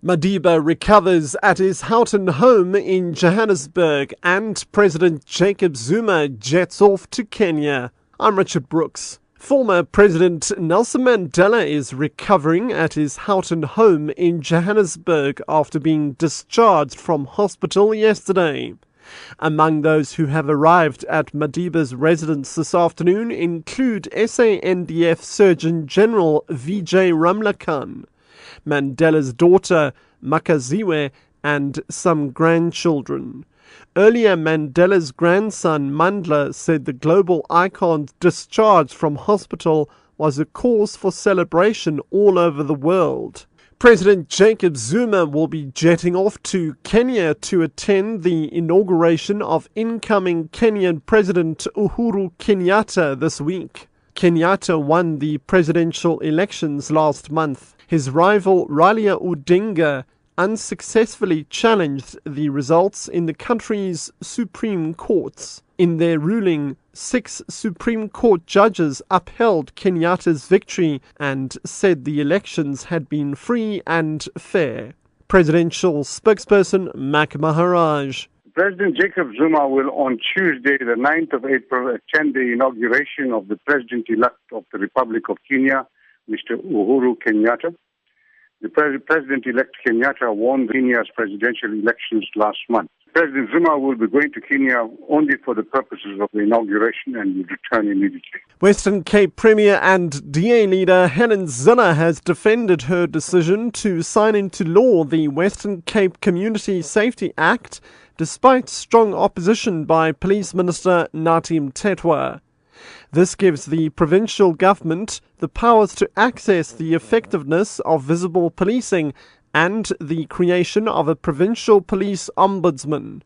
Madiba recovers at his Houghton home in Johannesburg and President Jacob Zuma jets off to Kenya. I'm Richard Brooks. Former President Nelson Mandela is recovering at his Houghton home in Johannesburg after being discharged from hospital yesterday. Among those who have arrived at Madiba's residence this afternoon include SANDF Surgeon General Vijay Ramlakan, Mandela's daughter Makaziwe, and some grandchildren. Earlier, Mandela's grandson Mandla said the global icon's discharge from hospital was a cause for celebration all over the world. President Jacob Zuma will be jetting off to Kenya to attend the inauguration of incoming Kenyan President Uhuru Kenyatta this week. Kenyatta won the presidential elections last month. His rival Raila Odinga unsuccessfully challenged the results in the country's Supreme Courts. In their ruling, 6 Supreme Court judges upheld Kenyatta's victory and said the elections had been free and fair. Presidential spokesperson Mac Maharaj. President Jacob Zuma will on Tuesday, the 9th of April, attend the inauguration of the President-elect of the Republic of Kenya, Mr. Uhuru Kenyatta. The President-elect Kenyatta won Kenya's presidential elections last month. President Zuma will be going to Kenya only for the purposes of the inauguration and will return immediately. Western Cape Premier and DA leader Helen Zille has defended her decision to sign into law the Western Cape Community Safety Act, despite strong opposition by Police Minister Nathi Mthethwa. This gives the provincial government the powers to access the effectiveness of visible policing and the creation of a provincial police ombudsman.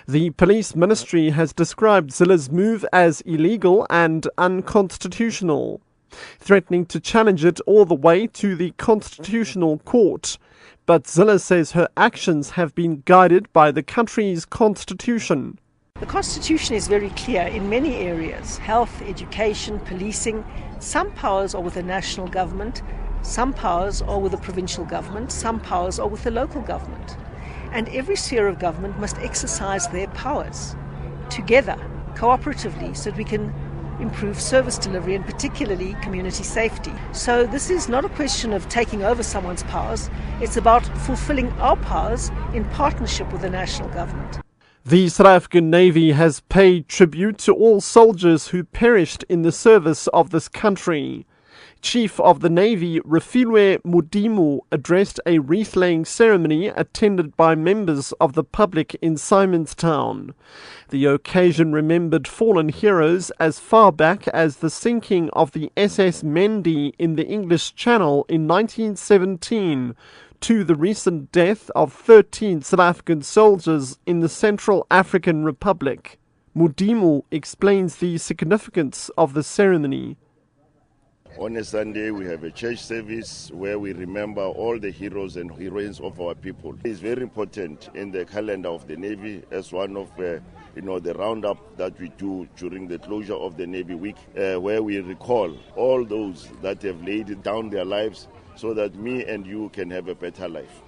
The police ministry has described Zille's move as illegal and unconstitutional, threatening to challenge it all the way to the Constitutional Court. But Zille says her actions have been guided by the country's constitution. The Constitution is very clear in many areas: health, education, policing. Some powers are with the national government, some powers are with the provincial government, some powers are with the local government. And every sphere of government must exercise their powers together, cooperatively, so that we can improve service delivery and particularly community safety. So this is not a question of taking over someone's powers, it's about fulfilling our powers in partnership with the national government. The South African Navy has paid tribute to all soldiers who perished in the service of this country. Chief of the Navy Refilwe Mudimu addressed a wreath-laying ceremony attended by members of the public in Simonstown. The occasion remembered fallen heroes as far back as the sinking of the SS Mendi in the English Channel in 1917, to the recent death of 13 South African soldiers in the Central African Republic. Mudimu explains the significance of the ceremony. On a Sunday, we have a church service where we remember all the heroes and heroines of our people. It's very important in the calendar of the Navy as one of the roundup that we do during the closure of the Navy Week, where we recall all those that have laid down their lives so that me and you can have a better life.